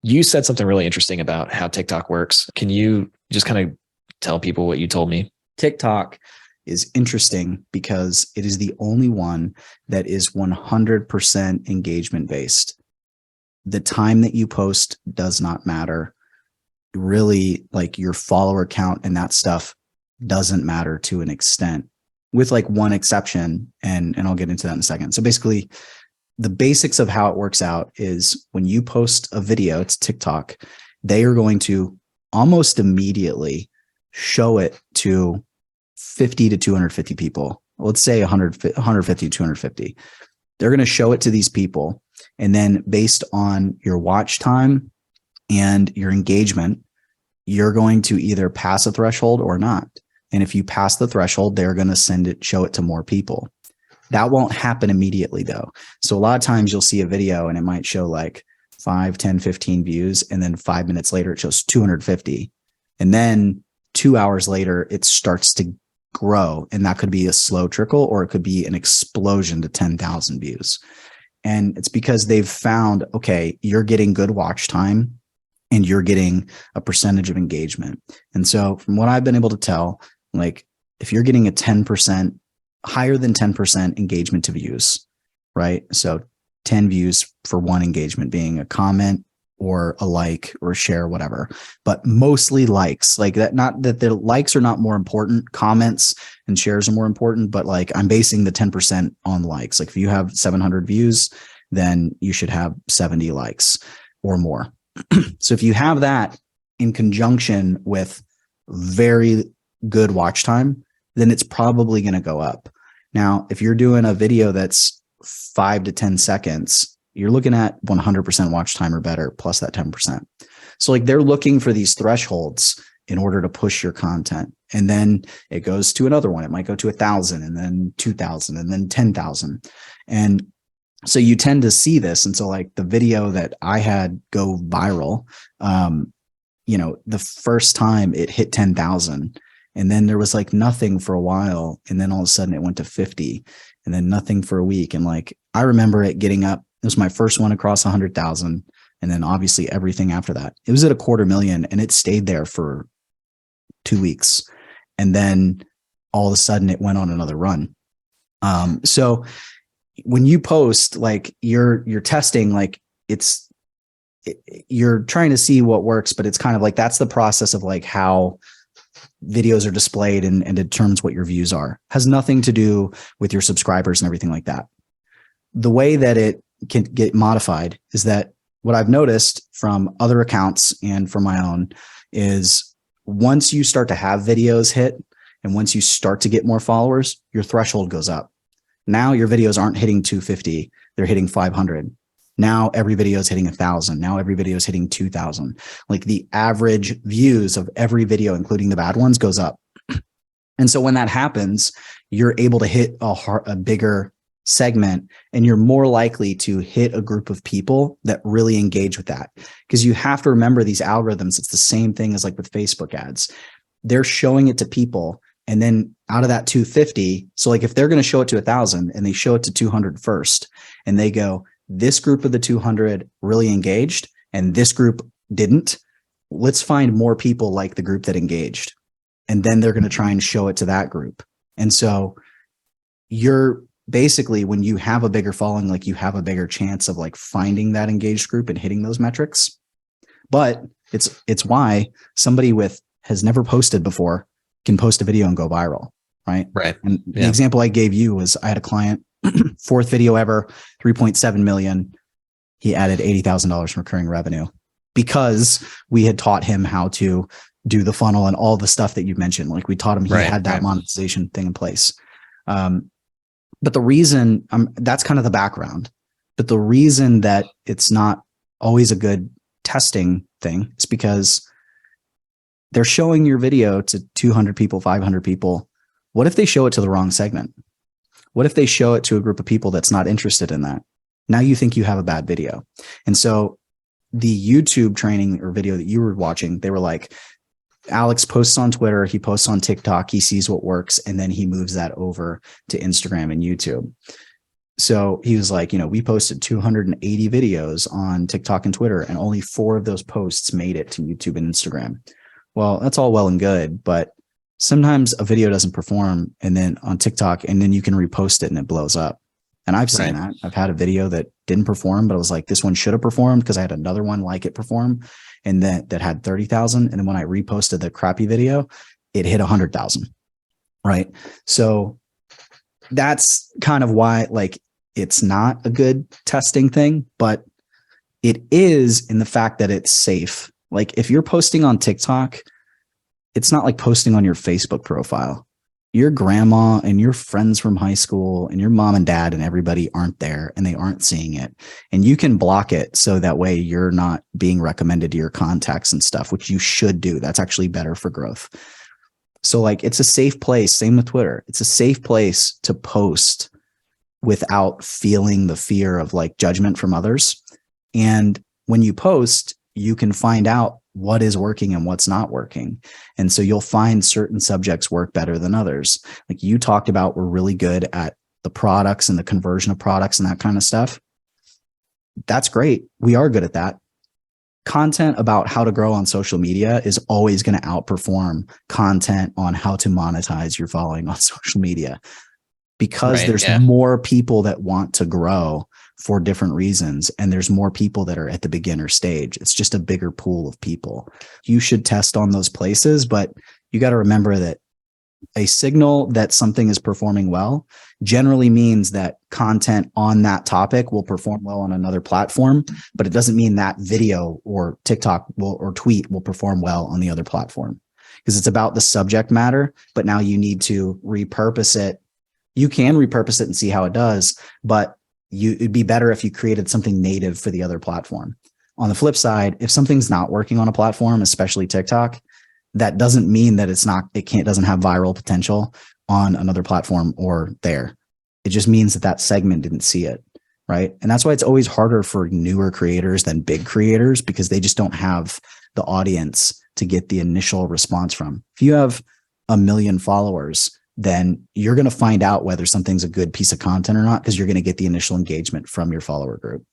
You said something really interesting about how TikTok works. Can you just kind of tell people what you told me? TikTok is interesting because it is the only one that is 100% engagement based. The time that you post does not matter. Really, like your follower count and that stuff doesn't matter to an extent, with like one exception. And I'll get into that in a second. So basically, the basics of how it works out is when you post a video, it's TikTok, they are going to almost immediately show it to 50 to 250 people. Let's say 150 to 250. They're going to show it to these people. And then based on your watch time and your engagement, you're going to either pass a threshold or not. And if you pass the threshold, they're going to show it to more people. That won't happen immediately though. So a lot of times you'll see a video and it might show like 5, 10, 15 views. And then 5 minutes later, it shows 250. And then 2 hours later, it starts to grow. And that could be a slow trickle, or it could be an explosion to 10,000 views. And it's because they've found, okay, you're getting good watch time and you're getting a percentage of engagement. And so from what I've been able to tell, like if you're getting a 10%, higher than 10% engagement to views, right? So 10 views for one engagement being a comment or a like or a share, whatever, but mostly likes. Like that, not that the likes are not more important, comments and shares are more important, but like I'm basing the 10% on likes. Like if you have 700 views, then you should have 70 likes or more. So if you have that in conjunction with very good watch time, then it's probably going to go up. Now, if you're doing a video that's 5 to 10 seconds, you're looking at 100% watch time or better, plus that 10%. So like they're looking for these thresholds in order to push your content. And then it goes to another one. It might go to 1,000 and then 2,000 and then 10,000. And so you tend to see this. And so like the video that I had go viral, the first time it hit 10,000, and then there was like nothing for a while. And then all of a sudden it went to 50 and then nothing for a week. And like, I remember it getting up. It was my first one across 100,000. And then obviously everything after that, it was at 250,000 and it stayed there for 2 weeks. And then all of a sudden it went on another run. So when you post, like you're testing, like you're trying to see what works, but it's kind of like, that's the process of like how videos are displayed and determines what your views are. Has nothing to do with your subscribers and everything like that. The way that it can get modified is that what I've noticed from other accounts and from my own is once you start to have videos hit and once you start to get more followers, your threshold goes up. Now your videos aren't hitting 250, they're hitting 500. Now every video is hitting 1,000. Now every video is hitting 2,000. Like the average views of every video, including the bad ones, goes up. And so when that happens, you're able to hit a bigger segment, and you're more likely to hit a group of people that really engage with that. Because you have to remember these algorithms, it's the same thing as like with Facebook ads. They're showing it to people. And then out of that 250, so like if they're going to show it to 1,000 and they show it to 200 first, and they go, this group of the 200 really engaged and this group didn't, let's find more people like the group that engaged. And then they're going to try and show it to that group. And so you're basically, when you have a bigger following, like you have a bigger chance of like finding that engaged group and hitting those metrics. But it's why somebody has never posted before can post a video and go viral. Right. And the example I gave you was I had a client, fourth video ever, 3.7 million. He added $80,000 in recurring revenue because we had taught him how to do the funnel and all the stuff that you mentioned. Like we taught him, he had that monetization thing in place. But the reason that's kind of the background, but the reason that it's not always a good testing thing is because they're showing your video to 200 people, 500 people. What if they show it to the wrong segment? What if they show it to a group of people that's not interested in that? Now you think you have a bad video. And so the YouTube training or video that you were watching, they were like, Alex posts on Twitter, he posts on TikTok, he sees what works, and then he moves that over to Instagram and YouTube. So he was like, we posted 280 videos on TikTok and Twitter, and only 4 of those posts made it to YouTube and Instagram. Well, that's all well and good, but sometimes a video doesn't perform and then on TikTok, and then you can repost it and it blows up. And I've seen that. I've had a video that didn't perform, but I was like, this one should have performed because I had another one like it perform, and that had 30,000. And then when I reposted the crappy video, it hit 100,000. Right. So that's kind of why, like, it's not a good testing thing, but it is in the fact that it's safe. Like if you're posting on TikTok, it's not like posting on your Facebook profile. Your grandma and your friends from high school and your mom and dad and everybody aren't there and they aren't seeing it. And you can block it so that way you're not being recommended to your contacts and stuff, which you should do. That's actually better for growth. So like it's a safe place. Same with Twitter. It's a safe place to post without feeling the fear of like judgment from others. And when you post, you can find out what is working and what's not working. And so you'll find certain subjects work better than others. Like you talked about, we're really good at the products and the conversion of products and that kind of stuff. That's great. We are good at that. Content about how to grow on social media is always going to outperform content on how to monetize your following on social media, because there's more people that want to grow for different reasons. And there's more people that are at the beginner stage. It's just a bigger pool of people. You should test on those places, but you got to remember that a signal that something is performing well generally means that content on that topic will perform well on another platform, but it doesn't mean that video or TikTok or tweet will perform well on the other platform, because it's about the subject matter. But now you need to repurpose it. You can repurpose it and see how it does, but it'd be better if you created something native for the other platform. On the flip side, if something's not working on a platform, especially TikTok, that doesn't mean that doesn't have viral potential on another platform or there. It just means that segment didn't see it. Right. And that's why it's always harder for newer creators than big creators, because they just don't have the audience to get the initial response from. If you have 1 million followers, then you're going to find out whether something's a good piece of content or not, because you're going to get the initial engagement from your follower group.